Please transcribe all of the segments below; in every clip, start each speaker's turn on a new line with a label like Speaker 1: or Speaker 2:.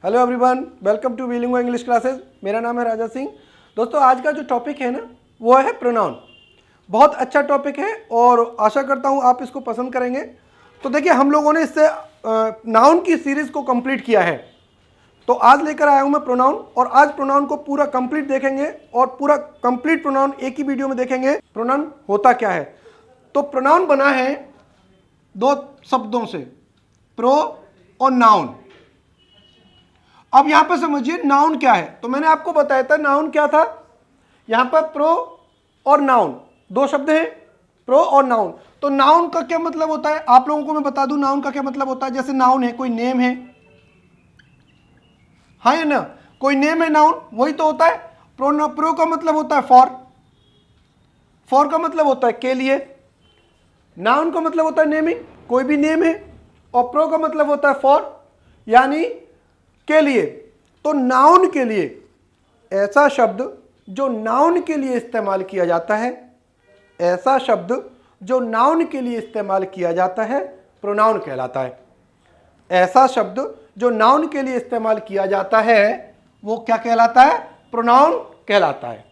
Speaker 1: Hello everyone, welcome to bilingual English classes. मेरा नाम है राजा सिंह। दोस्तों, आज का जो टॉपिक है ना वो है प्रोनाउन। बहुत अच्छा टॉपिक है और आशा करता हूँ आप इसको पसंद करेंगे। तो देखिए, हम लोगों ने इससे नाउन की सीरीज़ को कंप्लीट किया है, तो आज लेकर आया हूँ मैं प्रोनाउन। और आज प्रोनाउन को पूरा कंप्लीट देखेंगे और पूरा कंप्लीट प्रोनाउन एक ही वीडियो में देखेंगे प्रोनाउन होता क्या है। तो प्रोनाउन बना है दो शब्दों से, प्रो और नाउन। अब यहां पर समझिए नाउन क्या है। तो मैंने आपको बताया था नाउन क्या था। यहां पर प्रो और नाउन दो शब्द हैं, प्रो और नाउन। तो नाउन का क्या मतलब होता है आप लोगों को मैं बता दूं। नाउन का क्या मतलब होता है, जैसे नाउन है, कोई नेम है, हाँ या ना, कोई नेम है नाउन, वही तो होता है। प्रो का मतलब होता है फॉर का मतलब होता है के लिए। नाउन का मतलब होता है नेमिंग, कोई भी नेम है। और प्रो का मतलब होता है फॉर, यानी के लिए। तो नाउन के लिए ऐसा शब्द जो नाउन के लिए इस्तेमाल किया जाता है, ऐसा शब्द जो नाउन के लिए इस्तेमाल किया जाता है, प्रोनाउन कहलाता है। ऐसा शब्द जो नाउन के लिए इस्तेमाल किया जाता है वो क्या कहलाता है, प्रोनाउन कहलाता है।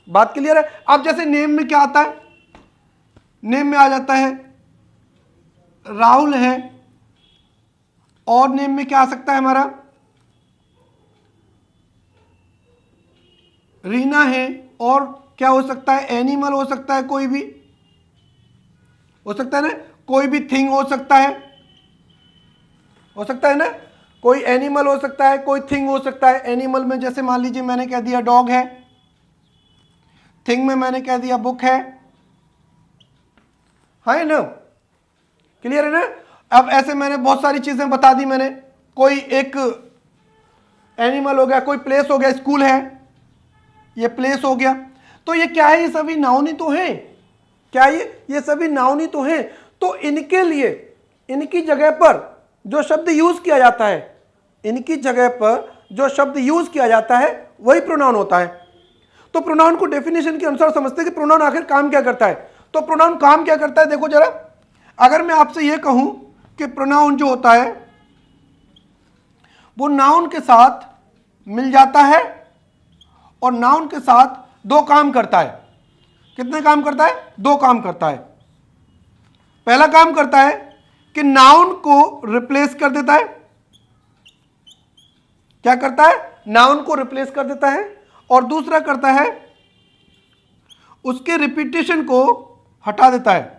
Speaker 1: बात क्लियर है। अब जैसे नेम में क्या आता है, नेम में आ जाता है राहुल है, और नेम में क्या आ सकता है हमारा, रीना है, और क्या हो सकता है, एनिमल हो सकता है, कोई भी हो सकता है ना, कोई भी थिंग हो सकता है ना, कोई एनिमल हो सकता है, कोई थिंग हो सकता है। एनिमल में जैसे मान लीजिए मैंने कह दिया डॉग है, थिंग में मैंने कह दिया बुक है, है ना, क्लियर है ना। अब ऐसे मैंने बहुत सारी चीजें बता दी मैंने, कोई एक एनिमल हो गया, कोई प्लेस हो गया, स्कूल है, ये प्लेस हो गया। तो ये क्या है, ये सभी नाउन ही तो हैं। क्या ये सभी नाउन ही तो हैं। तो इनके लिए इनकी जगह पर जो शब्द यूज किया जाता है, इनकी जगह पर जो शब्द यूज किया जाता है वही प्रोनाउन होता है। तो प्रोनाउन को डेफिनेशन के अनुसार समझते हैं कि प्रोनाउन आखिर काम क्या करता है। तो प्रोनाउन काम क्या करता है, देखो जरा। अगर मैं आपसे यह कहूं कि प्रोनाउन जो होता है वो नाउन के साथ मिल जाता है और नाउन के साथ दो काम करता है। कितने काम करता है, दो काम करता है। पहला काम करता है कि नाउन को रिप्लेस कर देता है। क्या करता है, नाउन को रिप्लेस कर देता है। और दूसरा करता है उसके रिपीटेशन को हटा देता है।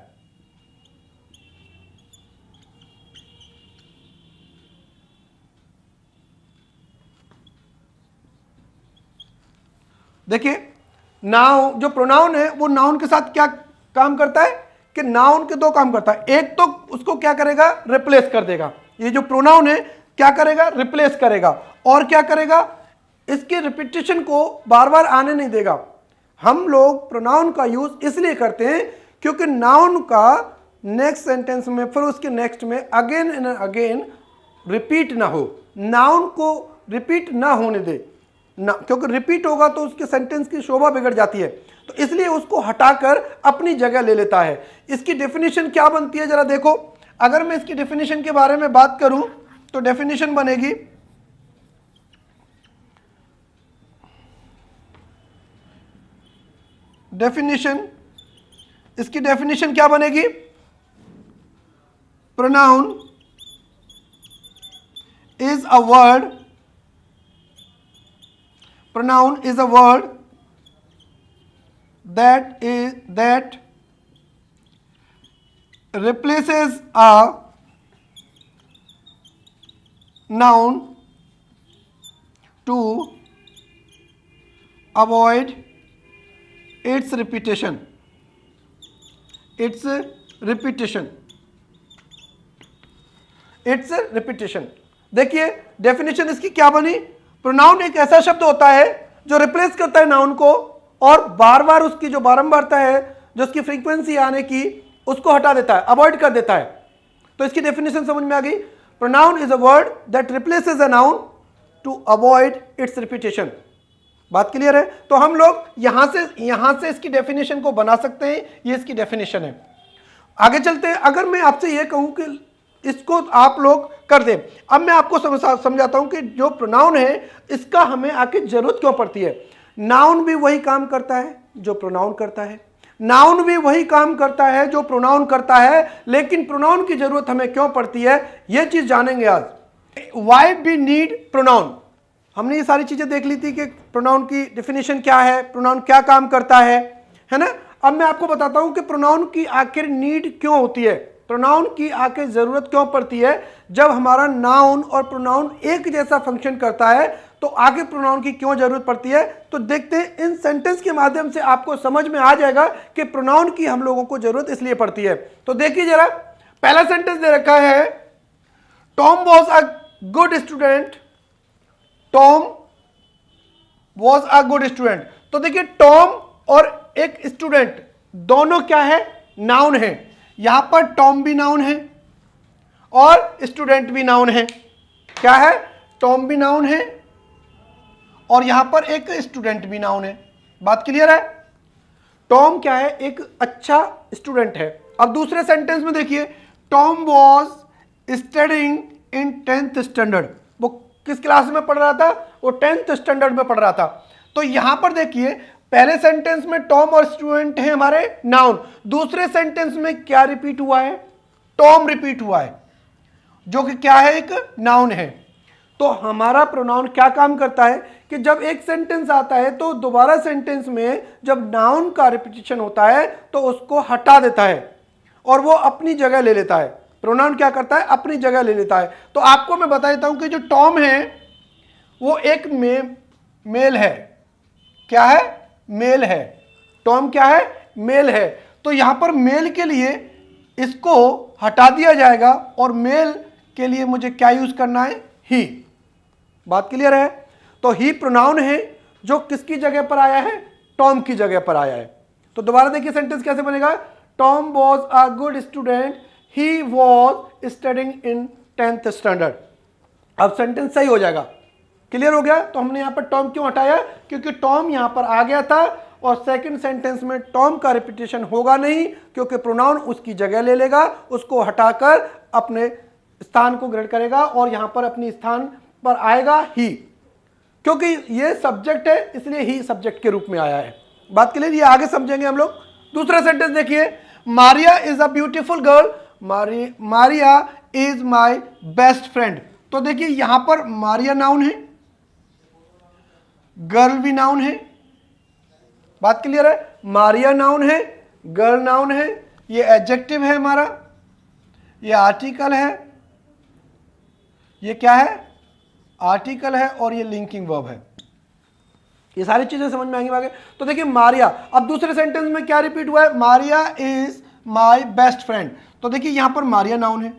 Speaker 1: देखिए, नाउन जो प्रोनाउन है वो नाउन के साथ क्या काम करता है कि नाउन के दो काम करता है। एक तो उसको क्या करेगा, रिप्लेस कर देगा। ये जो प्रोनाउन है क्या करेगा, रिप्लेस करेगा। और क्या करेगा, इसके रिपीटेशन को बार बार आने नहीं देगा। हम लोग प्रोनाउन का यूज इसलिए करते हैं क्योंकि नाउन का नेक्स्ट सेंटेंस में फिर उसके नेक्स्ट में अगेन एंड अगेन रिपीट ना हो, नाउन को रिपीट ना होने दे ना, क्योंकि रिपीट होगा तो उसके सेंटेंस की शोभा बिगड़ जाती है। तो इसलिए उसको हटाकर अपनी जगह ले लेता है। इसकी डेफिनेशन क्या बनती है जरा देखो। अगर मैं इसकी डेफिनेशन के बारे में बात करूं तो डेफिनेशन बनेगी, डेफिनेशन, इसकी डेफिनेशन क्या बनेगी, pronoun is a word, pronoun is a word that replaces a noun to avoid its repetition. देखिए डेफिनेशन इसकी क्या बनी। प्रोनाउन एक ऐसा शब्द होता है जो रिप्लेस करता है नाउन को और बार बार उसकी जो बारंबारता है, जो उसकी फ्रीक्वेंसी आने की, उसको हटा देता है, अवॉइड कर देता है। तो इसकी डेफिनेशन समझ में आ गई। Pronoun is a word that replaces a noun to avoid its repetition. बात क्लियर है। तो हम लोग यहां से इसकी डेफिनेशन को बना सकते हैं। ये इसकी डेफिनेशन है। आगे चलते हैं। अगर मैं आपसे यह कहूं कि इसको आप लोग कर दें। अब मैं आपको समझाता हूं कि जो प्रोनाउन है इसका हमें आखिर जरूरत क्यों पड़ती है। नाउन भी वही काम करता है जो प्रोनाउन करता है, नाउन भी वही काम करता है जो प्रोनाउन करता है, लेकिन प्रोनाउन की जरूरत हमें क्यों पड़ती है यह चीज जानेंगे आज। Why we need pronoun. हमने ये सारी चीजें देख ली थी कि प्रोनाउन की डेफिनेशन क्या है, प्रोनाउन क्या काम करता है ना। अब मैं आपको बताता हूं कि प्रोनाउन की आखिर नीड क्यों होती है, प्रोनाउन की आखिर जरूरत क्यों पड़ती है। जब हमारा नाउन और प्रोनाउन एक जैसा फंक्शन करता है तो आगे प्रोनाउन की क्यों जरूरत पड़ती है। तो देखते हैं, इन सेंटेंस के माध्यम से आपको समझ में आ जाएगा कि प्रोनाउन की हम लोगों को जरूरत इसलिए पड़ती है। तो देखिए जरा, पहला सेंटेंस दे रखा है, Tom was a good student, Tom was a good student. तो देखिए टॉम और एक स्टूडेंट दोनों क्या है, नाउन है। यहां पर टॉम भी नाउन है और स्टूडेंट भी नाउन है। क्या है, टॉम भी नाउन है और यहां पर एक स्टूडेंट भी नाउन है। बात क्लियर है। टॉम क्या है, एक अच्छा स्टूडेंट है। अब दूसरे सेंटेंस में देखिए, Tom was studying in 10th standard. वो किस क्लास में पढ़ रहा था, वो 10th स्टैंडर्ड में पढ़ रहा था। तो यहां पर देखिए, पहले सेंटेंस में टॉम और स्टूडेंट है हमारे नाउन, दूसरे सेंटेंस में क्या रिपीट हुआ है, टॉम रिपीट हुआ है, जो कि क्या है, एक नाउन है। तो हमारा प्रोनाउन क्या काम करता है कि जब एक सेंटेंस आता है तो दोबारा सेंटेंस में जब नाउन का रिपीटिशन होता है तो उसको हटा देता है और वो अपनी जगह ले लेता है। प्रोनाउन क्या करता है, अपनी जगह ले लेता है। तो आपको मैं बता देता हूं कि जो टॉम है वो एक मेल है। क्या है, मेल है। टॉम क्या है, मेल है। तो यहां पर मेल के लिए इसको हटा दिया जाएगा और मेल के लिए मुझे क्या यूज करना है, ही। बात क्लियर है। तो ही प्रोनाउन है जो किसकी जगह पर आया है, टॉम की जगह पर आया है। तो दोबारा देखिए सेंटेंस कैसे बनेगा, Tom was a good student, he was studying in 10th standard. अब सेंटेंस सही हो जाएगा। क्लियर हो गया। तो हमने यहां पर टॉम क्यों हटाया, क्योंकि टॉम यहां पर आ गया था और सेकंड सेंटेंस में टॉम का रिपीटिशन होगा नहीं, क्योंकि प्रोनाउन उसकी जगह ले लेगा, उसको हटाकर अपने स्थान को ग्रहण करेगा और यहां पर अपनी स्थान पर आएगा ही। क्योंकि ये सब्जेक्ट है इसलिए ही सब्जेक्ट के रूप में आया है। बात क्लियर, ये आगे समझेंगे हम लोग। दूसरा सेंटेंस देखिए, Maria is a beautiful girl, Maria is my best friend. तो देखिए यहां पर मारिया नाउन है, गर्ल भी नाउन है। बात क्लियर है। मारिया नाउन है, गर्ल नाउन है, ये एडजेक्टिव है हमारा, ये आर्टिकल है, ये क्या है, आर्टिकल है और ये लिंकिंग वर्ब है। ये सारी चीजें समझ में आएंगी आगे। तो देखिए मारिया, अब दूसरे सेंटेंस में क्या रिपीट हुआ है, Maria is my best friend. तो देखिए यहां पर मारिया नाउन है,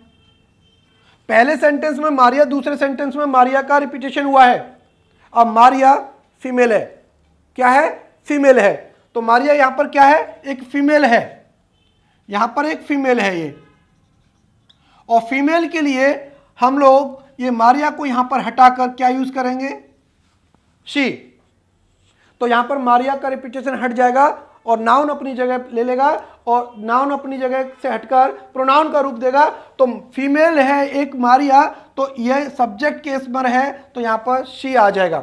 Speaker 1: पहले सेंटेंस में मारिया, दूसरे सेंटेंस में मारिया का रिपीटेशन हुआ है। अब मारिया फीमेल है, क्या है, फीमेल है। तो मारिया यहां पर क्या है, एक फीमेल है, यहां पर एक फीमेल है ये। और फीमेल के लिए हम लोग ये मारिया को यहां पर हटाकर क्या यूज करेंगे, शी। तो यहां पर मारिया का रिपीटेशन हट जाएगा और नाउन अपनी जगह ले लेगा और नाउन अपनी जगह से हटकर प्रोनाउन का रूप देगा। तो फीमेल है एक मारिया, तो यह सब्जेक्ट केस में है तो यहां पर शी आ जाएगा।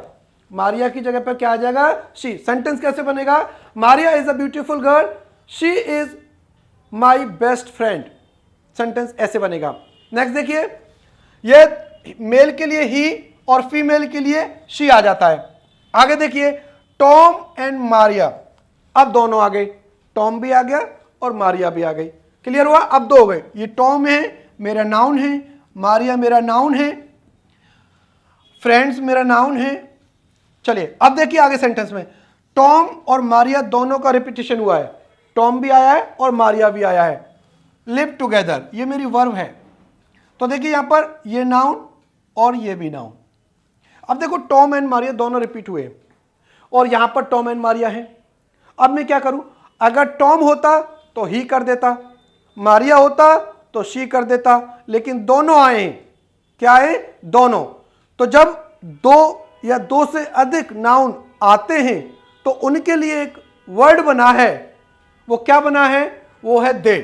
Speaker 1: मारिया की जगह पर क्या आ जाएगा, शी। सेंटेंस कैसे बनेगा, Maria is a beautiful girl, she is my best friend. Sentence ऐसे बनेगा। नेक्स्ट देखिए, ये मेल के लिए ही और फीमेल के लिए शी आ जाता है। आगे देखिए, टॉम एंड मारिया, अब दोनों आ गए, टॉम भी आ गया और मारिया भी आ गई। क्लियर हुआ। अब दो हो गए, ये टॉम है मेरा नाउन है, मारिया मेरा नाउन है, फ्रेंड्स मेरा नाउन है। चलिए अब देखिए आगे सेंटेंस में, टॉम और मारिया दोनों का रिपीटिशन हुआ है, टॉम भी आया है और मारिया भी आया है। लिव टुगेदर, ये मेरी वर्ब है। तो देखिए यहां पर ये नाउन और ये भी नाउन। अब देखो टॉम एंड मारिया दोनों रिपीट हुए और यहां पर टॉम एंड मारिया है। अब मैं क्या करूं, अगर टॉम होता तो ही कर देता, मारिया होता तो शी कर देता, लेकिन दोनों आए हैं। क्या है, दोनों। तो जब दो या दो से अधिक नाउन आते हैं तो उनके लिए एक वर्ड बना है, वो क्या बना है, वो है दे।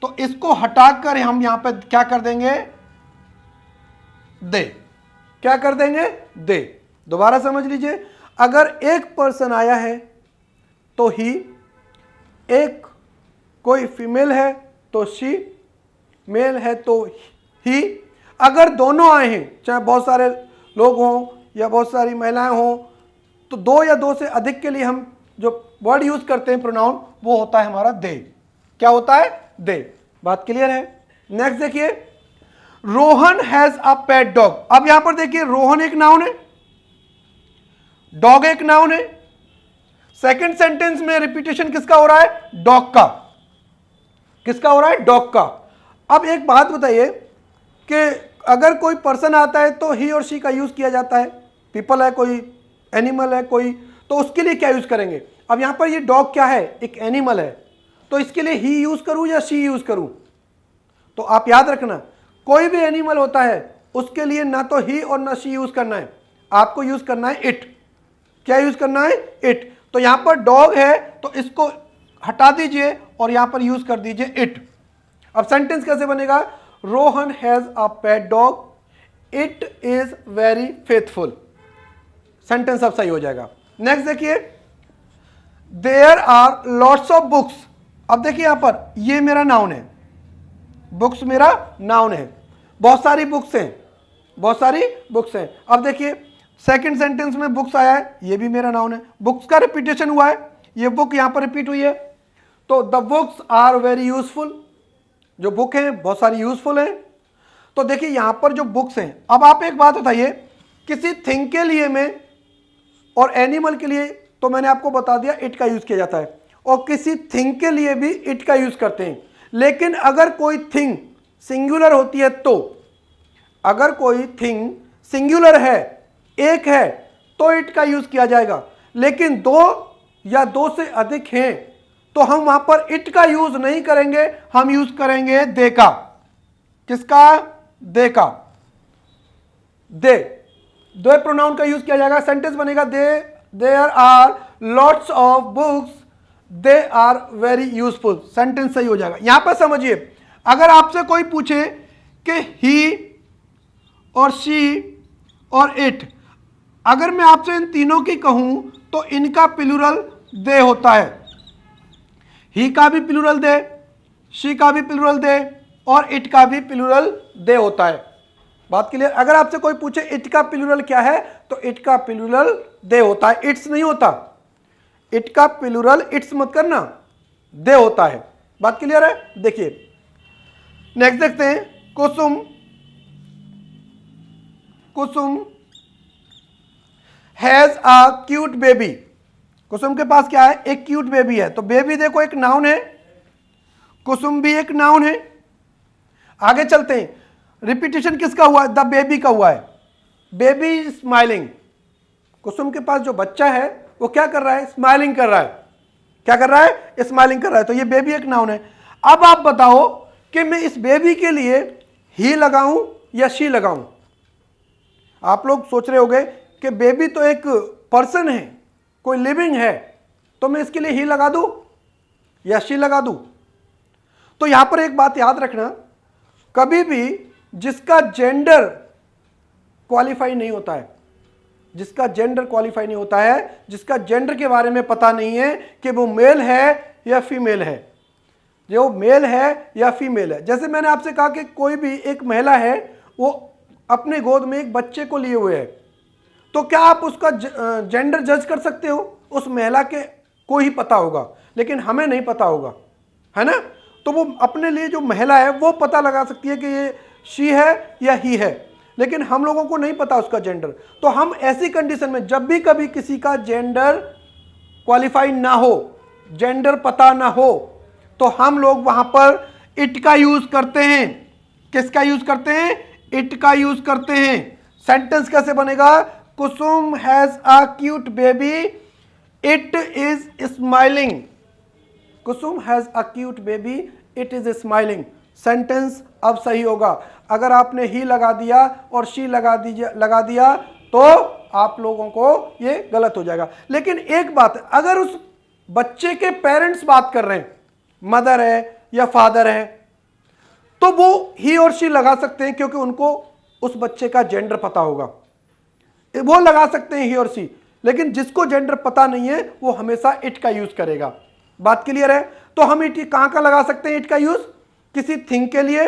Speaker 1: तो इसको हटाकर हम यहां पे क्या कर देंगे, दे। क्या कर देंगे, दे। दोबारा समझ लीजिए, अगर एक पर्सन आया है तो ही, एक कोई फीमेल है तो शी, मेल है तो ही। अगर दोनों आए हैं, चाहे बहुत सारे लोग हों या बहुत सारी महिलाएं हों, तो दो या दो से अधिक के लिए हम जो वर्ड यूज करते हैं प्रोनाउन, वो होता है हमारा दे। क्या होता है, दे। बात क्लियर है। नेक्स्ट देखिए, Rohan has a pet dog. अब यहां पर देखिए, रोहन एक नाउन है, डॉग एक नाउन है। सेकंड सेंटेंस में रिपीटेशन किसका हो रहा है, डॉग का। किसका हो रहा है, डॉग का। अब एक बात बताइए कि अगर कोई पर्सन आता है तो ही और शी का यूज किया जाता है, पीपल है कोई, एनिमल है कोई, तो उसके लिए क्या यूज करेंगे। अब यहां पर ये डॉग क्या है, एक एनिमल है, तो इसके लिए ही यूज करूं या शी यूज करूं। तो आप याद रखना, कोई भी एनिमल होता है उसके लिए ना तो ही और ना शी यूज करना है, आपको यूज करना है इट। क्या यूज करना है, इट। तो यहां पर डॉग है तो इसको हटा दीजिए और यहां पर यूज कर दीजिए इट। अब सेंटेंस कैसे बनेगा, Rohan has a pet dog, it is very faithful. Sentence अब सही हो जाएगा। नेक्स्ट देखिए, there are lots of books. अब देखिए यहां पर ये मेरा नाउन है, बुक्स मेरा नाउन है, बहुत सारी बुक्स हैं, बहुत सारी बुक्स हैं। अब देखिए सेकंड सेंटेंस में बुक्स आया है, ये भी मेरा नाउन है, बुक्स का रिपीटेशन हुआ है, ये बुक यहां पर रिपीट हुई है, तो the books are very useful. जो बुक हैं बहुत सारी यूजफुल हैं। तो देखिए यहां पर जो बुक्स हैं, अब आप एक बात बताइए, किसी थिंग के लिए में और एनिमल के लिए तो मैंने आपको बता दिया इट का यूज किया जाता है, और किसी थिंग के लिए भी इट का यूज करते हैं। लेकिन अगर कोई थिंग सिंगुलर होती है, तो अगर कोई थिंग सिंगुलर है, एक है, तो इट का यूज किया जाएगा। लेकिन दो या दो से अधिक हैं तो हम वहां पर इट का यूज नहीं करेंगे, हम यूज करेंगे दे का। किसका, दे का। दे, दो प्रोनाउन का यूज किया जाएगा। सेंटेंस बनेगा, there are lots of books, they are very useful. Sentence सही हो जाएगा। यहां पर समझिए, अगर आपसे कोई पूछे कि ही और शी और इट, अगर मैं आपसे इन तीनों की कहूं तो इनका प्लूरल दे होता है। ही का भी प्लूरल दे, शी का भी प्लूरल दे, और इट का भी प्लूरल दे होता है। बात क्लियर। अगर आपसे कोई पूछे इट का प्लूरल क्या है, तो इट का प्लूरल दे होता है, इट्स नहीं होता। इट का प्लूरल इट्स मत करना, दे होता है। बात क्लियर है। देखिए नेक्स्ट देखते हैं, कुसुम। कुसुम हैज अ क्यूट बेबी। कुसुम के पास क्या है, एक क्यूट बेबी है। तो बेबी देखो एक नाउन है, कुसुम भी एक नाउन है। आगे चलते हैं, रिपीटेशन किसका हुआ है, द बेबी का हुआ है। Baby smiling. कुसुम के पास जो बच्चा है वो क्या कर रहा है, स्माइलिंग कर रहा है। क्या कर रहा है, स्माइलिंग कर रहा है। तो ये बेबी एक नाउन है। अब आप बताओ कि मैं इस बेबी के लिए ही लगाऊं या शी लगाऊं। आप लोग सोच रहे होंगे कि बेबी तो एक पर्सन है, कोई लिविंग है, तो मैं इसके लिए ही लगा दूं या शी लगा दूं। तो यहां पर एक बात याद रखना, कभी भी जिसका जेंडर क्वालिफाई नहीं होता है, जिसका जेंडर क्वालिफाई नहीं होता है, जिसका जेंडर के बारे में पता नहीं है कि वो मेल है या फीमेल है, जो मेल है या फीमेल है। जैसे मैंने आपसे कहा कि कोई भी एक महिला है, वो अपने गोद में एक बच्चे को लिए हुए है, तो क्या आप उसका जेंडर जज कर सकते हो। उस महिला के को ही पता होगा, लेकिन हमें नहीं पता होगा, है ना। तो वो अपने लिए जो महिला है वो पता लगा सकती है कि ये शी है या ही है, लेकिन हम लोगों को नहीं पता उसका जेंडर। तो हम ऐसी कंडीशन में जब भी कभी किसी का जेंडर क्वालिफाई ना हो, जेंडर पता ना हो, तो हम लोग वहां पर इट का यूज करते हैं। किसका यूज करते हैं, इट का यूज करते हैं। सेंटेंस कैसे बनेगा, Kusum has a cute baby, it is smiling. Kusum has a cute baby, it is smiling. Sentence अब सही होगा। अगर आपने ही लगा दिया और शी लगा दिया तो आप लोगों को ये गलत हो जाएगा। लेकिन एक बात, अगर उस बच्चे के पेरेंट्स बात कर रहे हैं, मदर है या फादर है, तो वो ही और शी लगा सकते हैं क्योंकि उनको उस बच्चे का जेंडर पता होगा, वो लगा सकते हैं ही और सी। लेकिन जिसको जेंडर पता नहीं है वो हमेशा इट का यूज करेगा। बात क्लियर है? तो हम इट कहां का लगा सकते हैं इट का यूज? किसी थिंग के लिए,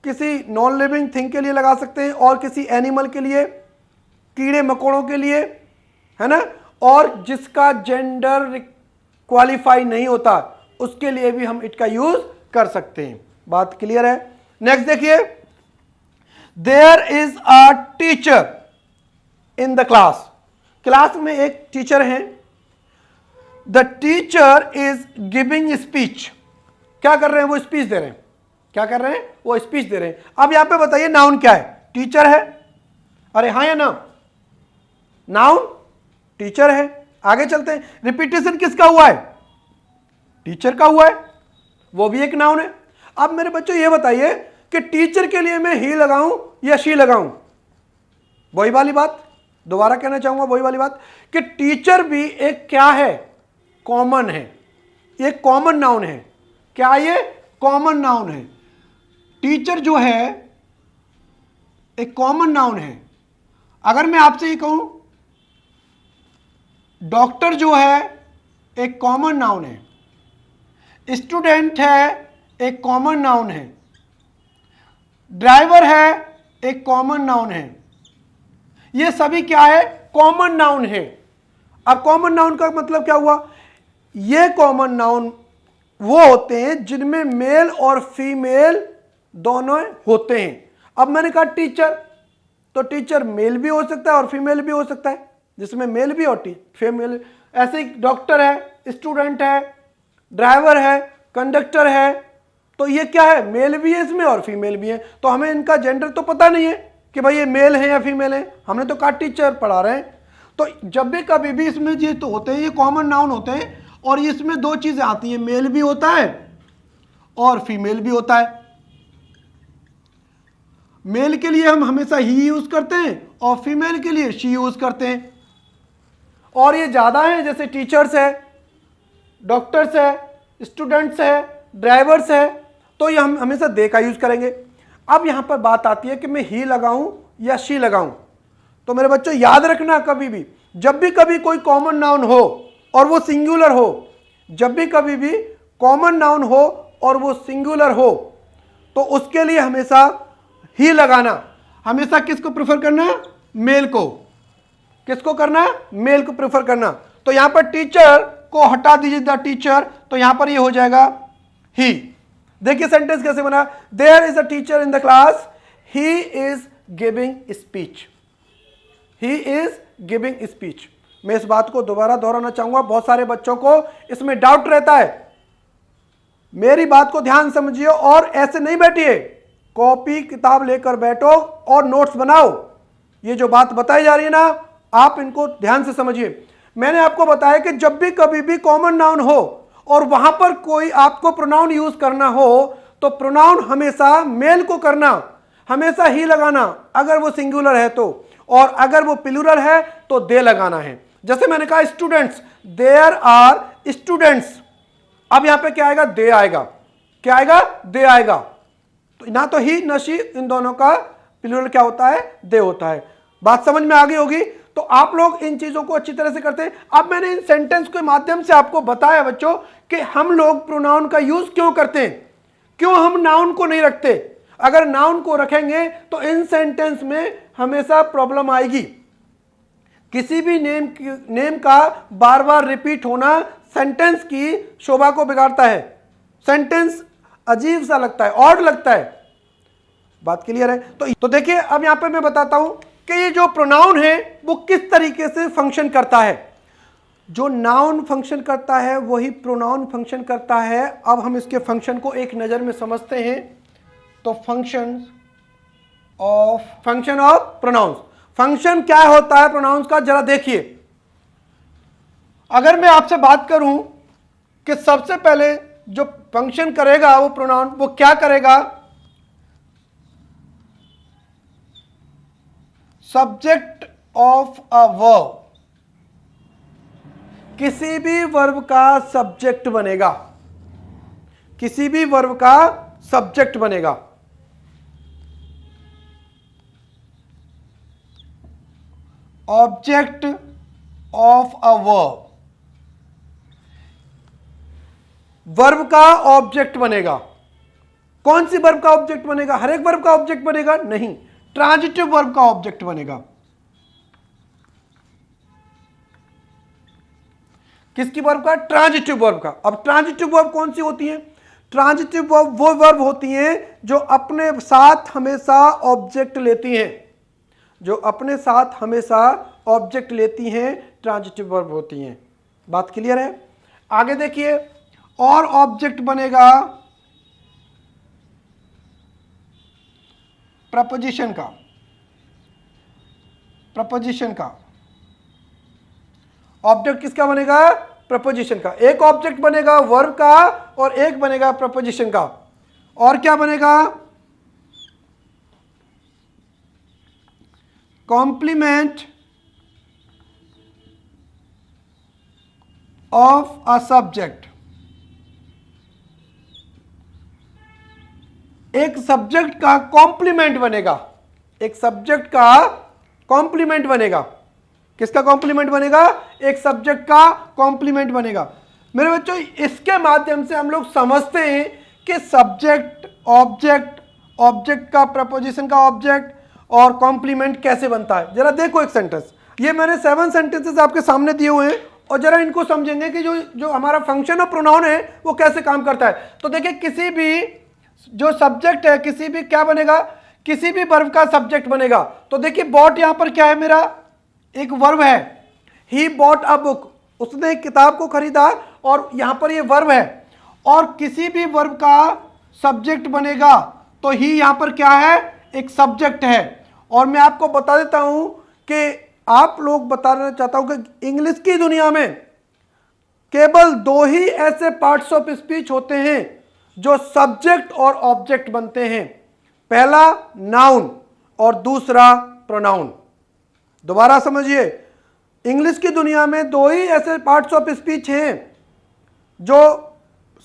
Speaker 1: किसी नॉन लिविंग थिंग के लिए लगा सकते हैं, और किसी एनिमल के लिए, कीड़े मकोड़ों के लिए, है ना, और जिसका जेंडर क्वालिफाई नहीं होता उसके लिए भी हम इट का यूज कर सकते हैं। बात क्लियर है? नेक्स्ट देखिए, there is a teacher in the class. Class में एक टीचर है। The teacher is giving speech. क्या कर रहे हैं? वो स्पीच दे रहे हैं। क्या कर रहे हैं? वो स्पीच दे रहे हैं। अब यहां पे बताइए नाउन क्या है? टीचर है। अरे हाँ या ना? नाउन टीचर है। आगे चलते हैं, रिपीटेशन किसका हुआ है? टीचर का हुआ है, वो भी एक नाउन है। अब मेरे बच्चों ये बताइए कि टीचर के लिए मैं ही लगाऊं या शी लगाऊं? वही वाली बात, दोबारा कहना चाहूंगा, वही वाली बात कि टीचर भी एक क्या है? कॉमन है, एक कॉमन नाउन है। क्या ये? कॉमन नाउन है। टीचर जो है एक कॉमन नाउन है। अगर मैं आपसे ये कहूं डॉक्टर जो है एक कॉमन नाउन है, स्टूडेंट है एक कॉमन नाउन है, ड्राइवर है एक कॉमन नाउन है, ये सभी क्या है? कॉमन नाउन है। अब कॉमन नाउन का मतलब क्या हुआ? ये कॉमन नाउन वो होते हैं जिनमें मेल और फीमेल दोनों होते हैं। अब मैंने कहा टीचर, तो टीचर मेल भी हो सकता है और फीमेल भी हो सकता है, जिसमें मेल भी और फीमेल। ऐसे ही डॉक्टर है, स्टूडेंट है, ड्राइवर है, कंडक्टर है, तो ये क्या है? मेल भी है इसमें और फीमेल भी है। तो हमें इनका जेंडर तो पता नहीं है कि भाई ये मेल है या फीमेल है, हमने तो कहा टीचर पढ़ा रहे हैं। तो जब भी कभी भी इसमें ये तो होते हैं, ये कॉमन नाउन होते हैं, और इसमें दो चीजें आती हैं, मेल भी होता है और फीमेल भी होता है। मेल के लिए हम हमेशा ही यूज करते हैं और फीमेल के लिए शी यूज करते हैं। और ये ज्यादा है, जैसे टीचर्स है, डॉक्टर्स है, स्टूडेंट्स है, ड्राइवर्स है, तो ये हम हमेशा दे का यूज करेंगे। अब यहां पर बात आती है कि मैं ही लगाऊं या शी लगाऊं। तो मेरे बच्चों याद रखना, कभी भी जब भी कभी कोई कॉमन नाउन हो और वो सिंगुलर हो, जब भी कभी भी कॉमन नाउन हो और वो सिंगुलर हो, तो उसके लिए हमेशा ही लगाना। हमेशा किसको प्रेफर करना है? मेल को। किसको करना है? मेल को प्रेफर करना। तो यहां पर टीचर को हटा दीजिए, द टीचर, तो यहां पर ये हो जाएगा ही। देखिए सेंटेंस कैसे बना, there is a teacher in the class, he is giving speech. He is giving speech. मैं इस बात को दोबारा दोहराना चाहूंगा, बहुत सारे बच्चों को इसमें डाउट रहता है। मेरी बात को ध्यान समझिए और ऐसे नहीं बैठिए, कॉपी किताब लेकर बैठो और नोट्स बनाओ। ये जो बात बताई जा रही है ना, आप इनको ध्यान से समझिए। मैंने आपको बताया कि जब भी कभी भी कॉमन नाउन हो और वहां पर कोई आपको प्रोनाउन यूज करना हो, तो प्रोनाउन हमेशा मेल को करना, हमेशा ही लगाना अगर वो सिंगुलर है तो, और अगर वो प्लूरल है तो दे लगाना है। जैसे मैंने कहा स्टूडेंट्स, देयर आर स्टूडेंट्स। अब यहां पे क्या आएगा? दे आएगा। क्या आएगा? दे आएगा। तो ना तो ही ना शी, इन दोनों का प्लूरल क्या होता है? दे होता है। बात समझ में आ गई होगी। तो आप लोग इन चीजों को अच्छी तरह से करते हैं। अब मैंने इन सेंटेंस के माध्यम से आपको बताया बच्चों कि हम लोग प्रोनाउन का यूज क्यों करते हैं, क्यों हम नाउन को नहीं रखते। अगर नाउन को रखेंगे तो इन सेंटेंस में हमेशा प्रॉब्लम आएगी। किसी भी नेम का बार बार रिपीट होना सेंटेंस की शोभा को बिगाड़ता है। सेंटेंस अजीब सा लगता है, ऑड लगता है। बात क्लियर है? तो देखिए अब यहां पे मैं बताता हूं कि ये जो प्रोनाउन है वो किस तरीके से फंक्शन करता है। जो नाउन फंक्शन करता है वही प्रोनाउन फंक्शन करता है। अब हम इसके फंक्शन को एक नजर में समझते हैं। तो फंक्शन ऑफ प्रोनाउंस, फंक्शन क्या होता है प्रोनाउंस का, जरा देखिए। अगर मैं आपसे बात करूं कि सबसे पहले जो फंक्शन करेगा वो प्रोनाउन, वो क्या करेगा? सब्जेक्ट ऑफ अ वर्ब, किसी भी वर्ब का सब्जेक्ट बनेगा। किसी भी वर्ब का सब्जेक्ट बनेगा। Object of a verb, verb का ऑब्जेक्ट बनेगा। कौन सी वर्ब का ऑब्जेक्ट बनेगा? हर एक वर्ब का ऑब्जेक्ट बनेगा? नहीं, ट्रांजिटिव वर्ब का ऑब्जेक्ट बनेगा। किसकी वर्ब का? ट्रांजिटिव वर्ब का। अब ट्रांजिटिव वर्ब कौन सी होती है? ट्रांजिटिव वर्ब वो वर्ब होती हैं जो अपने साथ हमेशा ऑब्जेक्ट लेती हैं, जो अपने साथ हमेशा ऑब्जेक्ट लेती हैं, ट्रांजिटिव वर्ब होती हैं। बात क्लियर है? आगे देखिए, और ऑब्जेक्ट बनेगा प्रपोजिशन का। प्रपोजिशन का ऑब्जेक्ट किसका बनेगा? प्रपोजिशन का। एक ऑब्जेक्ट बनेगा वर्ब का और एक बनेगा प्रपोजिशन का। और क्या बनेगा? Complement of a subject. एक सब्जेक्ट का कॉम्प्लीमेंट बनेगा, एक सब्जेक्ट का कॉम्प्लीमेंट बनेगा। किसका कॉम्प्लीमेंट बनेगा? एक सब्जेक्ट का कॉम्प्लीमेंट बनेगा। मेरे बच्चों, इसके माध्यम से हम लोग समझते हैं कि सब्जेक्ट, ऑब्जेक्ट, ऑब्जेक्ट का प्रपोजिशन का ऑब्जेक्ट और कॉम्प्लीमेंट कैसे बनता है। जरा देखो एक सेंटेंस, ये मैंने 7 सेंटेंसेस आपके सामने दिए हुए हैं और जरा इनको समझेंगे कि जो हमारा फंक्शन और प्रोनाउन है वो कैसे काम करता है। तो देखिए, किसी भी जो सब्जेक्ट है, किसी भी क्या बनेगा? किसी भी वर्ब का सब्जेक्ट बनेगा। तो देखिए, बॉट यहां पर क्या है? मेरा एक वर्ब है। ही बॉट अ बुक, उसने एक किताब को खरीदा और यहां पर ये वर्ब है। और किसी भी वर्ब का सब्जेक्ट बनेगा तो ही यहां पर क्या है? एक सब्जेक्ट है। और मैं आपको बता देता हूं कि आप लोग बताना चाहता हूं कि इंग्लिश की दुनिया में केवल 2 ही ऐसे पार्ट्स ऑफ स्पीच होते हैं जो सब्जेक्ट और ऑब्जेक्ट बनते हैं। पहला नाउन और दूसरा प्रोनाउन। दोबारा समझिए, इंग्लिश की दुनिया में 2 ही ऐसे पार्ट्स ऑफ स्पीच हैं जो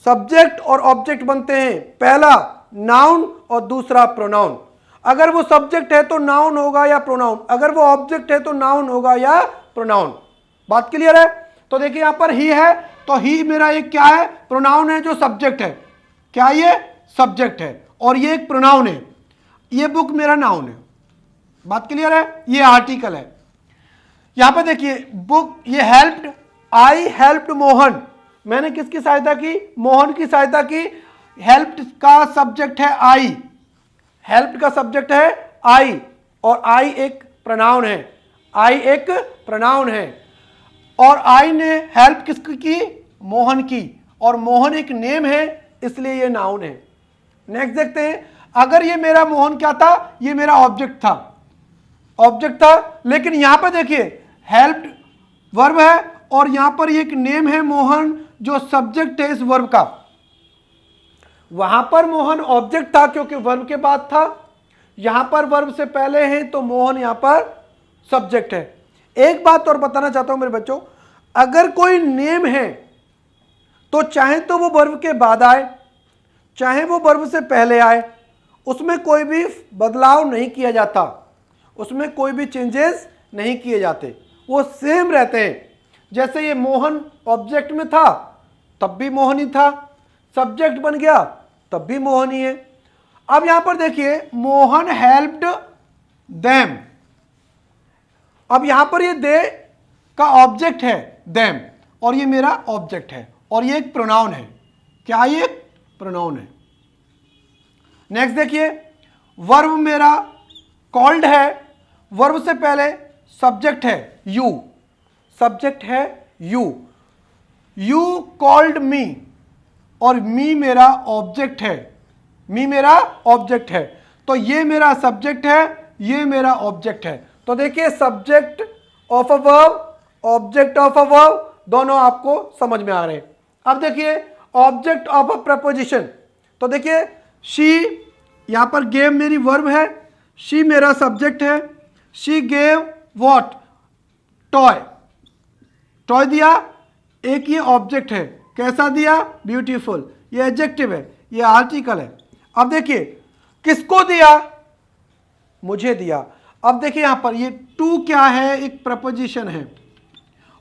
Speaker 1: सब्जेक्ट और ऑब्जेक्ट बनते हैं। पहला नाउन और दूसरा प्रोनाउन। अगर वो सब्जेक्ट है तो नाउन होगा या प्रोनाउन, अगर वो ऑब्जेक्ट है तो नाउन होगा या प्रोनाउन। बात क्लियर है? तो देखिए, यहां पर ही है तो ही मेरा एक क्या है? प्रोनाउन है जो सब्जेक्ट है। क्या ये? सब्जेक्ट है। और ये एक प्रोनाउन है। ये बुक मेरा नाउन है। बात क्लियर है? ये आर्टिकल है। यहां पर देखिए, बुक, ये हेल्प्ड, आई हेल्प्ड मोहन, मैंने किसकी सहायता की? मोहन की सहायता की। हेल्प्ड का सब्जेक्ट है आई, हेल्प्ड का सब्जेक्ट है आई, और आई एक प्रोनाउन है। आई एक प्रोनाउन है और आई ने हेल्प किसकी की? मोहन की। और मोहन एक नेम है, इसलिए ये नाउन है। नेक्स्ट देखते हैं, अगर ये मेरा मोहन क्या था? ये मेरा ऑब्जेक्ट था, ऑब्जेक्ट था। लेकिन यहां पर देखिए, हेल्प्ड वर्ब है और यहां पर एक नेम है मोहन जो सब्जेक्ट है इस वर्ब का। वहां पर मोहन ऑब्जेक्ट था क्योंकि वर्ब के बाद था, यहां पर वर्ब से पहले है तो मोहन यहां पर सब्जेक्ट है। एक बात और बताना चाहता हूं मेरे बच्चों, अगर कोई नेम है तो चाहे तो वो वर्ब के बाद आए, चाहे वो वर्ब से पहले आए, उसमें कोई भी बदलाव नहीं किया जाता, उसमें कोई भी चेंजेस नहीं किए जाते, वो सेम रहते हैं। जैसे ये मोहन ऑब्जेक्ट में था तब भी मोहन ही था, सब्जेक्ट बन गया तब भी मोहन ही है। अब यहां पर देखिए, मोहन हेल्प्ड देम। अब यहां पर ये दे का ऑब्जेक्ट है देम और ये मेरा ऑब्जेक्ट है और ये एक प्रोनाउन है। क्या ये एक प्रोनाउन है? नेक्स्ट देखिए, वर्ब मेरा कॉल्ड है, वर्ब से पहले सब्जेक्ट है यू, सब्जेक्ट है यू, यू कॉल्ड मी, और मी मेरा ऑब्जेक्ट है, मी मेरा ऑब्जेक्ट है। तो ये मेरा सब्जेक्ट है, ये मेरा ऑब्जेक्ट है। तो देखिए, subject of a verb, object of a verb, दोनों आपको समझ में आ रहे हैं। अब देखिए, ऑब्जेक्ट ऑफ अ प्रपोजिशन। तो देखिए, शी, यहां पर गेव मेरी वर्ब है, शी मेरा सब्जेक्ट है, she gave what? Toy, toy दिया, एक ये ऑब्जेक्ट है, कैसा दिया? ब्यूटीफुल, ये एडजेक्टिव है, ये आर्टिकल है। अब देखिए किसको दिया, मुझे दिया। अब देखिए यहां पर ये टू क्या है, एक प्रपोजिशन है,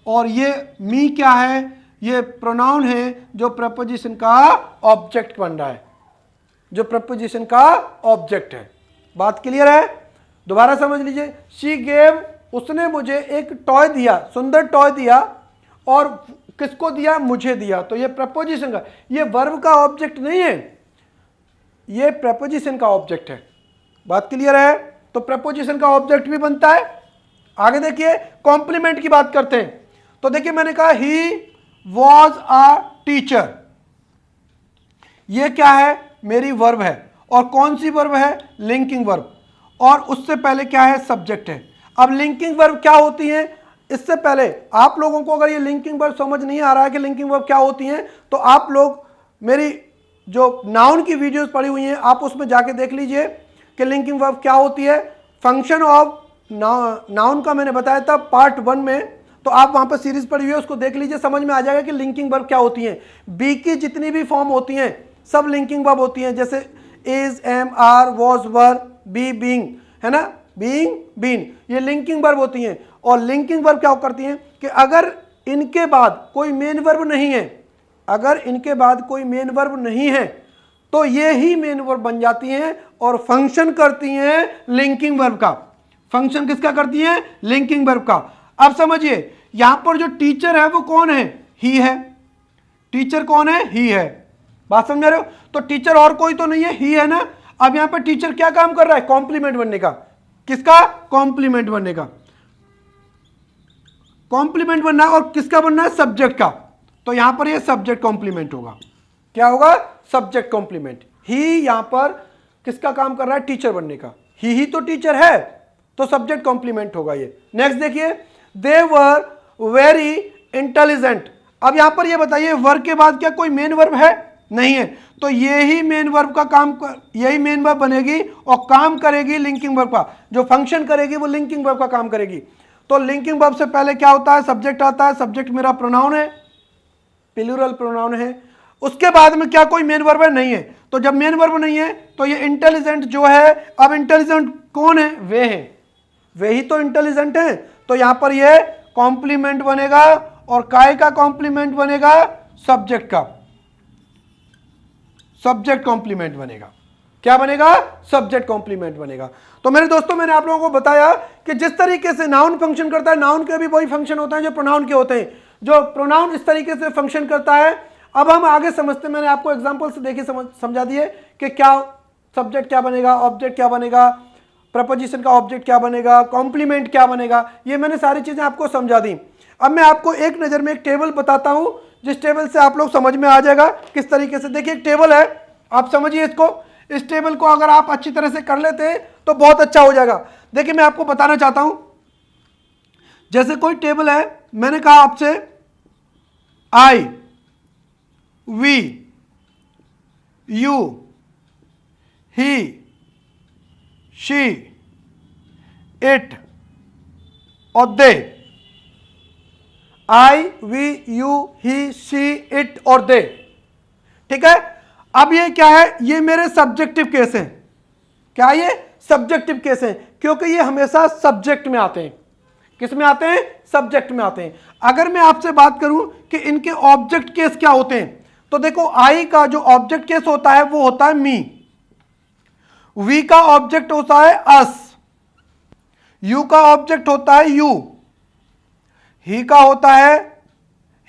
Speaker 1: और ये मी क्या है, ये प्रोनाउन है जो प्रपोजिशन का ऑब्जेक्ट बन रहा है, जो प्रपोजिशन का ऑब्जेक्ट है। बात क्लियर है? दोबारा समझ लीजिए, शी गेव, उसने मुझे एक टॉय दिया, सुंदर टॉय दिया, और किसको दिया, मुझे दिया। तो ये प्रपोजिशन का, ये वर्ब का ऑब्जेक्ट नहीं है, ये प्रपोजिशन का ऑब्जेक्ट है। बात क्लियर है? तो प्रपोजिशन का ऑब्जेक्ट भी बनता है। आगे देखिए कॉम्प्लीमेंट की बात करते हैं। तो देखिए मैंने कहा ही वॉज अ टीचर, ये क्या है, मेरी वर्ब है, और कौन सी वर्ब है, लिंकिंग वर्ब, और उससे पहले क्या है, सब्जेक्ट है। अब लिंकिंग वर्ब क्या होती है, इससे पहले आप लोगों को अगर ये लिंकिंग वर्ब समझ नहीं आ रहा है कि लिंकिंग वर्ब क्या होती है, तो आप लोग मेरी जो नाउन की वीडियोस पड़ी हुई हैं आप उसमें जाके देख लीजिए कि लिंकिंग वर्ब क्या होती है। फंक्शन ऑफ नाउन का मैंने बताया था पार्ट 1 में, तो आप वहां पर सीरीज पड़ी हुई है, उसको देख लीजिए, समझ में आ जाएगा कि लिंकिंग वर्ब क्या होती है। बी की जितनी भी फॉर्म होती हैं सब लिंकिंग वर्ब होती हैं, जैसे is, am, are, was, were, be, being, है ना, बीइंग, बीन, ये लिंकिंग वर्ब होती हैं। और लिंकिंग वर्ब क्या करती हैं कि अगर इनके बाद कोई मेन वर्ब नहीं है, अगर इनके बाद कोई मेन वर्ब नहीं है तो ये ही मेन वर्ब बन जाती हैं और फंक्शन करती हैं लिंकिंग वर्ब का। फंक्शन किसका करती हैं, लिंकिंग वर्ब का। अब समझिए यहां पर जो टीचर है वो कौन है, ही है। टीचर कौन है, ही है। बात समझ रहे हो? तो टीचर और कोई तो नहीं है, ही है ना। अब यहां पर टीचर क्या काम कर रहा है, कॉम्प्लीमेंट बनने का। किसका, कॉम्प्लीमेंट बनने का, कॉम्प्लीमेंट बनना है। और किसका बनना है, सब्जेक्ट का। तो यहां पर ये सब्जेक्ट कॉम्प्लीमेंट होगा। क्या होगा, सब्जेक्ट कॉम्प्लीमेंट। ही यहां पर किसका काम कर रहा है, टीचर बनने का। ही तो टीचर है, तो सब्जेक्ट कॉम्प्लीमेंट होगा ये। नेक्स्ट देखिए, दे वर वेरी इंटेलिजेंट। अब यहां पर ये बताइए वर्ब के बाद क्या कोई मेन वर्ब है, नहीं है, तो ये ही मेन वर्ब का काम यही मेन वर्ब बनेगी और काम करेगी लिंकिंग वर्ब का। जो फंक्शन करेगी वो लिंकिंग वर्ब का काम करेगी। तो लिंकिंग वर्ब से पहले क्या होता है, सब्जेक्ट आता है। सब्जेक्ट मेरा प्रोनाउन है, प्लूरल प्रोनाउन है। उसके बाद में क्या कोई मेन वर्ब है, नहीं है। तो जब मेन वर्ब नहीं है तो ये इंटेलिजेंट जो है, अब इंटेलिजेंट कौन है, वे हैं, वे ही तो इंटेलिजेंट हैं। तो यहां पर ये कॉम्प्लीमेंट बनेगा, और काय का कॉम्प्लीमेंट बनेगा, सब्जेक्ट का। सब्जेक्ट कॉम्प्लीमेंट बनेगा। क्या बनेगा, सब्जेक्ट कॉम्प्लीमेंट बनेगा। तो मेरे दोस्तों मैंने आप लोगों को बताया कि जिस तरीके से नाउन फंक्शन करता है, नाउन के भी वही फंक्शन होता है जो प्रोनाउन के होते हैं। जो प्रोनाउन इस तरीके से फंक्शन करता है। अब हम आगे समझते हैं, मैंने आपको एग्जांपल से देखिए समझा दिए कि क्या सब्जेक्ट क्या बनेगा, ऑब्जेक्ट क्या बनेगा, प्रपोजिशन का ऑब्जेक्ट क्या बनेगा, कॉम्प्लीमेंट क्या बनेगा, ये मैंने सारी चीजें आपको समझा दी। अब मैं आपको एक नजर में एक टेबल बताता हूं, जिस टेबल से आप लोग समझ में आ जाएगा किस तरीके से। देखिए एक टेबल है, आप समझिए इसको। इस टेबल को अगर आप अच्छी तरह से कर लेते हैं तो बहुत अच्छा हो जाएगा। देखिए मैं आपको बताना चाहता हूं, जैसे कोई टेबल है, मैंने कहा आपसे I, we, you, he, she, it और they. I, we, you, he, she, it और दे। ठीक है। अब ये क्या है, ये मेरे सब्जेक्टिव केस हैं। क्या ये सब्जेक्टिव केस हैं, क्योंकि ये हमेशा सब्जेक्ट में आते हैं। किस में आते हैं, सब्जेक्ट में आते हैं। अगर मैं आपसे बात करूं कि इनके ऑब्जेक्ट केस क्या होते हैं, तो देखो आई का जो ऑब्जेक्ट केस होता है वो होता है मी, वी का ऑब्जेक्ट होता है अस, यू का ऑब्जेक्ट होता है यू, ही का होता है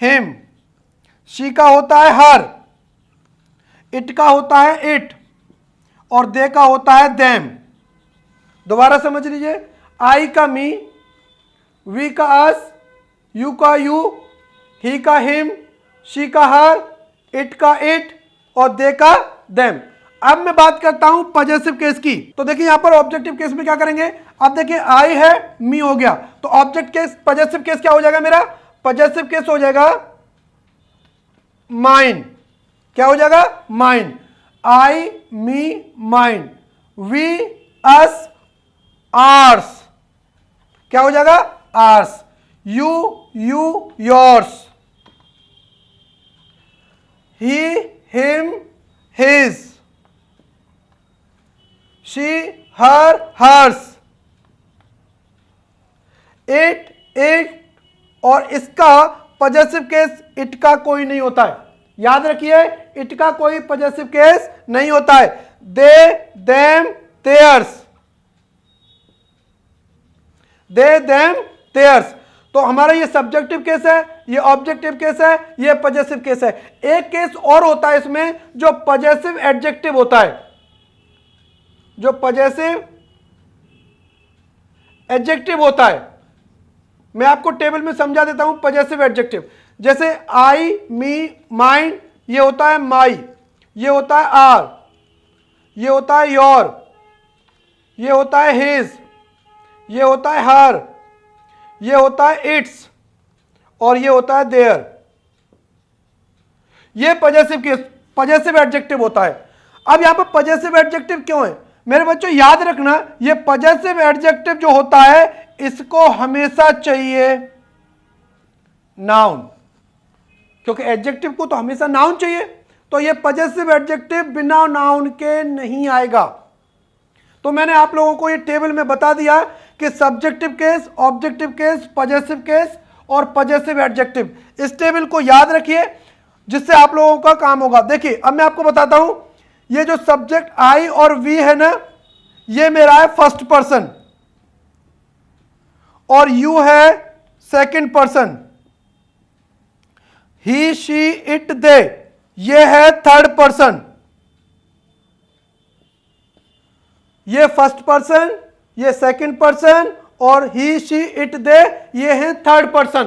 Speaker 1: हिम, शी का होता है हर, इट का होता है इट, और दे का होता है देम। दोबारा समझ लीजिए, आई का मी, वी का अस, यू का यू, ही का हिम, शी का हर, इट का इट और दे का देम। अब मैं बात करता हूं पॉजेसिव केस की। तो देखिए यहां पर ऑब्जेक्टिव केस में क्या करेंगे, अब देखिए आई है, मी हो गया, तो ऑब्जेक्ट केस, पॉजेसिव केस क्या हो जाएगा मेरा, पॉजेसिव केस हो जाएगा माइन। क्या हो जाएगा, mine. I, me, mine, we, us, ours. क्या हो जाएगा, ours. You, you, yours. He, him, his. She, her, hers. It, और इसका पॉजेसिव केस इट का कोई नहीं होता है। याद रखिए, इट का कोई पॉजेसिव केस नहीं होता है। दे, देम, देयर्स। दे, देम, देयर्स। तो हमारा ये सब्जेक्टिव केस है, ये ऑब्जेक्टिव केस है, ये पॉजेसिव केस है। एक केस और होता है इसमें जो पॉजेसिव एडजेक्टिव होता है, जो पॉजेसिव एडजेक्टिव होता है। मैं आपको टेबल में समझा देता हूं पॉजेसिव एडजेक्टिव। जैसे आई, मी, माइन, ये होता है माई, ये होता है आर, ये होता है योर, ये होता है हिज, ये होता है हर, ये होता है इट्स, और ये होता है देयर। ये पॉजेसिव एडजेक्टिव होता है। अब यहां पर पॉजेसिव एडजेक्टिव क्यों है मेरे बच्चों, याद रखना, ये पॉजेसिव एडजेक्टिव जो होता है इसको हमेशा चाहिए नाउन, क्योंकि एडजेक्टिव को तो हमेशा नाउन चाहिए। तो ये पॉजेसिव एडजेक्टिव बिना नाउन के नहीं आएगा। तो मैंने आप लोगों को ये टेबल में बता दिया कि subjective case, objective case, possessive case और पॉजेसिव एडजेक्टिव। इस टेबल को याद रखिए जिससे आप लोगों का काम होगा। देखिए अब मैं आपको बताता हूं, ये जो सब्जेक्ट आई और वी है ना, ये मेरा है फर्स्ट पर्सन, और यू है second person. He, she, it, they, ये है थर्ड पर्सन। ये फर्स्ट पर्सन, ये सेकंड पर्सन, और ही, शी, इट, दे, ये है थर्ड पर्सन।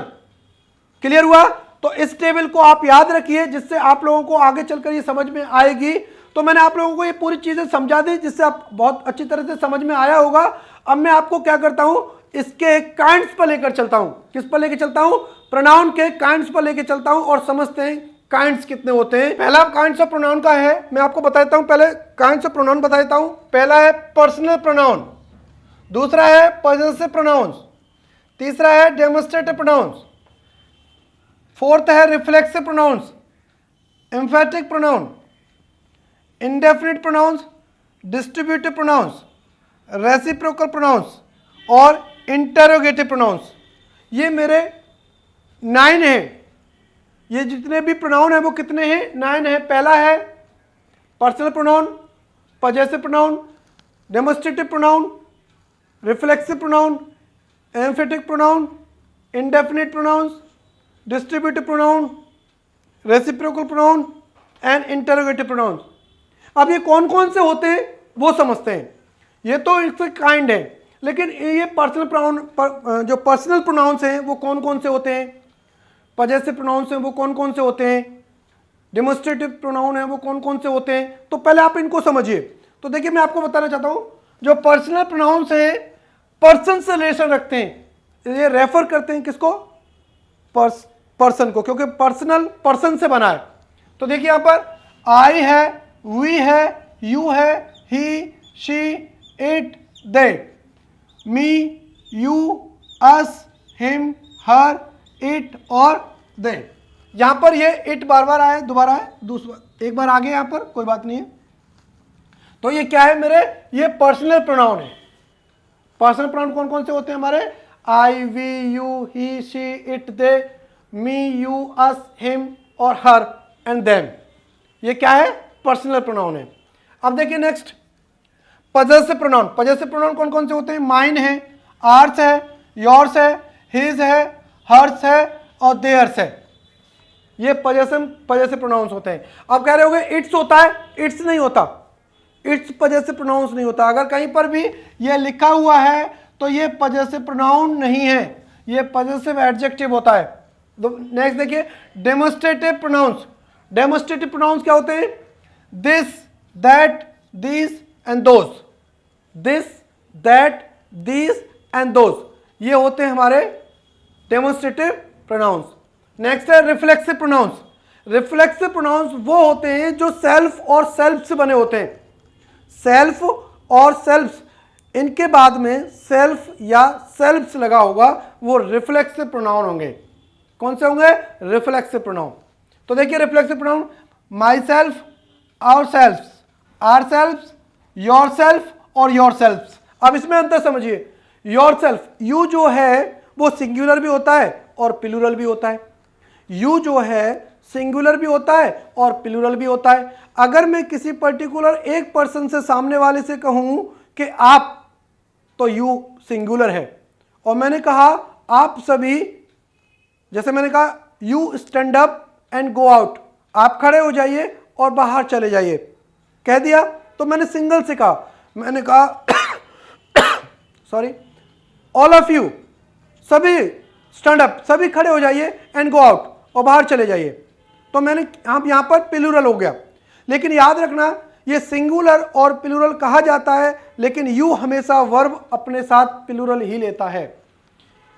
Speaker 1: क्लियर हुआ? तो इस टेबल को आप याद रखिए जिससे आप लोगों को आगे चलकर ये समझ में आएगी। तो मैंने आप लोगों को ये पूरी चीजें समझा दी जिससे आप बहुत अच्छी तरह से समझ में आया होगा। अब मैं आपको क्या करता हूं, इसके काइंड्स पर लेकर चलता हूं। किस पर लेकर चलता हूं? प्रोनाउन के काइंड्स पर लेकर चलता हूं और समझते हैं काइंड्स कितने होते हैं। पहला काइंड्स ऑफ प्रोनाउन का है, मैं आपको बता देता हूं। पहले काइंड्स ऑफ प्रोनाउन बता देता हूं। पहला है पर्सनल प्रोनाउन, दूसरा है पॉजेसिव प्रोनाउंस, तीसरा है डेमोन्स्ट्रेटिव प्रोनाउंस, फोर्थ है reflexive pronouns, emphatic pronoun, indefinite pronouns, distributive pronouns, reciprocal pronouns और इंटरोगेटिव प्रोनाउंस। ये मेरे 9 हैं। ये जितने भी प्रोनाउन है वो कितने हैं? 9 है। पहला है personal pronoun, possessive pronoun, demonstrative pronoun, reflexive pronoun, emphatic pronoun, indefinite pronouns, distributive pronoun, reciprocal pronoun and interrogative pronouns. अब ये कौन कौन से होते हैं वो समझते हैं। ये तो इससे काइंड है, लेकिन ये पर्सनल प्रोनाउन, जो पर्सनल प्रोनाउंस हैं वो कौन कौन से होते हैं, पॉजेसिव प्रोनाउंस हैं वो कौन कौन से होते हैं, डेमोन्स्ट्रेटिव प्रोनाउन है वो कौन कौन से होते हैं। तो पहले आप इनको समझिए। तो देखिए मैं आपको बताना चाहता हूं, जो पर्सनल प्रोनाउंस हैं पर्सन से रिलेशन रखते हैं। ये रेफर करते हैं किसको? पर्सन को, क्योंकि पर्सनल पर्सन से बना है। तो देखिए यहां पर आई है, वी है, यू है, he, she, it, they, me, you, us, him, her, it और दे। यहां पर ये इट बार बार आया, दोबारा है, दूसरा एक बार आगे, यहां पर कोई बात नहीं है। तो ये क्या है मेरे? ये पर्सनल प्रोनाउन है। पर्सनल प्रोनाउन कौन कौन से होते हैं हमारे? I, we, you, he, she, it, they, me, you, us, him और हर एंड देम। ये क्या है? पर्सनल प्रोनाउन है। अब देखिए next possessive pronoun. Possessive pronoun कौन कौन से होते हैं? माइन है, आर्स है, योर्स है, हिज है, हर्स है और देयर्स है। ये पॉजेसिव प्रोनाउंस होते हैं। अब कह रहे होंगे इट्स होता है, इट्स नहीं होता। इट्स पॉजेसिव प्रोनाउंस नहीं होता। अगर कहीं पर भी ये लिखा हुआ है तो ये पॉजेसिव प्रोनाउन नहीं है, ये पॉजेसिव एडजेक्टिव होता है। नेक्स्ट देखिए डेमोन्स्ट्रेटिव प्रोनाउंस। डेमोन्स्ट्रेटिव प्रोनाउंस क्या होते हैं? This, that, these and those. This, that, these and those, ये होते हैं हमारे डेमोन्स्ट्रेटिव प्रोनाउंस। नेक्स्ट है रिफ्लेक्सिव प्रोनाउंस। रिफ्लेक्सिव प्रोनाउंस वो होते हैं जो सेल्फ और सेल्फ से बने होते हैं। सेल्फ और सेल्फ, इनके बाद में सेल्फ या सेल्फ्स लगा होगा, वो रिफ्लेक्सिव प्रोनाउन होंगे। कौन से होंगे? Reflexive pronoun. तो देखिए reflexive pronoun myself, ourself, ourself, yourself और योर सेल्फ। अब इसमें अंतर समझिए, योर सेल्फ, यू जो है वो सिंगुलर भी होता है और प्लूरल भी होता है। यू जो है सिंगुलर भी होता है और प्लूरल भी होता है। अगर मैं किसी पर्टिकुलर एक पर्सन से, सामने वाले से कहूं कि आप, तो यू सिंगुलर है। और मैंने कहा आप सभी, जैसे मैंने कहा you stand up and go out, आप खड़े हो जाइए और बाहर चले जाइए, कह दिया तो मैंने सिंगल से कहा। मैंने कहा सॉरी, ऑल ऑफ यू, सभी स्टैंड अप, सभी खड़े हो जाइए एंड गो आउट, और बाहर चले जाइए, तो मैंने आप यहां पर प्लूरल हो गया। लेकिन याद रखना ये सिंगुलर और प्लूरल कहा जाता है, लेकिन यू हमेशा वर्ब अपने साथ प्लूरल ही लेता है।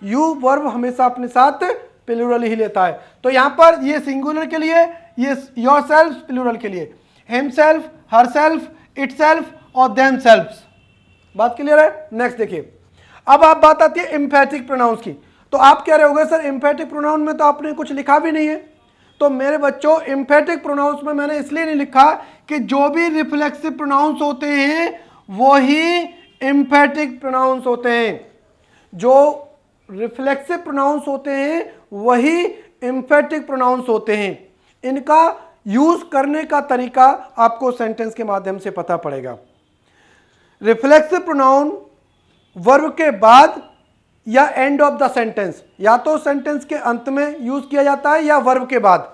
Speaker 1: यू वर्ब हमेशा अपने साथ प्लूरल ही लेता है। तो यहां पर ये सिंगुलर के लिए, ये योर सेल्फ प्लूरल के लिए, हिमसेल्फ, हरसेल्फ, इटसेल्फ और देमसेल्फ्स। बात क्लियर है? नेक्स्ट देखिए, अब आप बात आती है एम्फेटिक प्रोनाउंस की। तो आप कह रहे होगे सर एम्फेटिक प्रोनाउन में तो आपने कुछ लिखा भी नहीं है। तो मेरे बच्चों एम्फेटिक प्रोनाउंस में मैंने इसलिए नहीं लिखा कि जो भी रिफ्लेक्सिव प्रोनाउंस होते हैं वो ही एम्फेटिक प्रोनाउंस होते हैं। जो रिफ्लेक्सिव प्रोनाउंस होते हैं वही एम्फेटिक प्रोनाउंस होते हैं। इनका यूज करने का तरीका आपको सेंटेंस के माध्यम से पता पड़ेगा। रिफ्लेक्सिव प्रोनाउन वर्ब के बाद या एंड ऑफ द सेंटेंस, या तो सेंटेंस के अंत में यूज किया जाता है या वर्ब के बाद।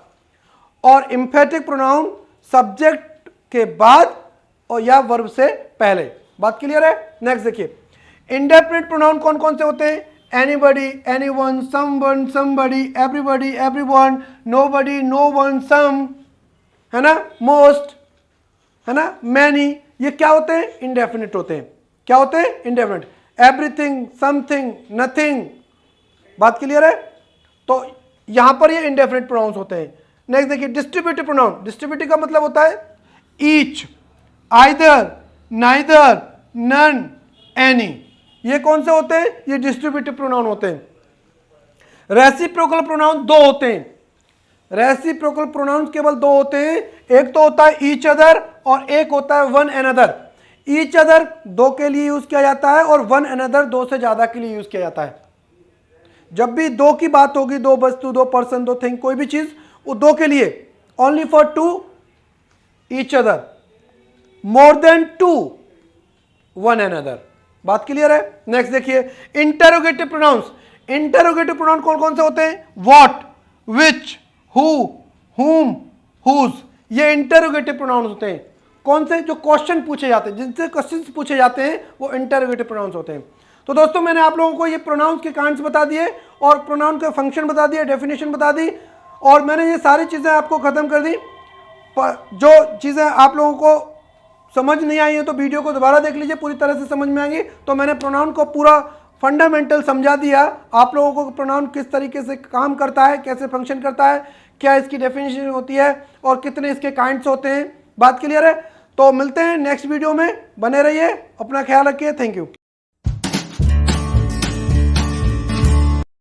Speaker 1: और एम्फेटिक प्रोनाउन सब्जेक्ट के बाद और या वर्ब से पहले। बात क्लियर है? नेक्स्ट देखिए, इंडेफिनिट प्रोनाउन कौन कौन से होते हैं? Anybody, anyone, someone, somebody, everybody, everyone, nobody, no one, some, है ना, मोस्ट, है ना, मैनी, ये क्या होते हैं? इंडेफिनिट होते हैं। क्या होते हैं? इंडेफिनिट। Everything, something, nothing. बात क्लियर है? तो यहां पर ये इंडेफिनिट प्रोनाउंस होते हैं। नेक्स्ट देखिए, डिस्ट्रीब्यूटिव प्रोनाउन। डिस्ट्रीब्यूटिव का मतलब होता है each, either, neither, none, any. ये कौन से होते हैं? ये डिस्ट्रीब्यूटिव प्रोनाउन होते हैं। रेसिप्रोकल प्रोनाउन दो होते हैं। रेसिप्रोकल प्रोनाउंस केवल दो होते हैं। एक तो होता है ईच अदर और एक होता है वन अनदर। ईच अदर दो के लिए यूज किया जाता है और वन अनदर दो से ज्यादा के लिए यूज किया जाता है। जब भी दो की बात होगी, दो वस्तु, दो पर्सन, दो थिंग, कोई भी चीज, वो दो के लिए, only for two, each other, more than two, one another. बात क्लियर है? नेक्स्ट देखिए, इंटरोगेटिव प्रोनाउंस। इंटरोगेटिव प्रोनाउन कौन कौन से होते हैं? What, which, who, whom, whose. ये इंटरोगेटिव प्रोनाउंस होते हैं। कौन से? जो क्वेश्चन पूछे जाते हैं, जिनसे क्वेश्चंस पूछे जाते हैं, वो इंटरोगेटिव प्रोनाउंस होते हैं। तो दोस्तों मैंने आप लोगों को ये प्रोनाउंस के काइंड्स बता दिए और प्रोनाउन का फंक्शन बता दिया, डेफिनेशन बता दी, और मैंने ये सारी चीजें आपको खत्म कर दी। जो चीजें आप लोगों को समझ नहीं आई है तो वीडियो को दोबारा देख लीजिए, पूरी तरह से समझ में आएंगी। तो मैंने प्रोनाउन को पूरा फंडामेंटल समझा दिया आप लोगों को, प्रोनाउन किस तरीके से काम करता है, कैसे फंक्शन करता है, क्या इसकी डेफिनेशन होती है और कितने इसके काइंड्स होते हैं। बात क्लियर है? तो मिलते हैं नेक्स्ट वीडियो में, बने रहिए, अपना ख्याल रखिए, थैंक यू।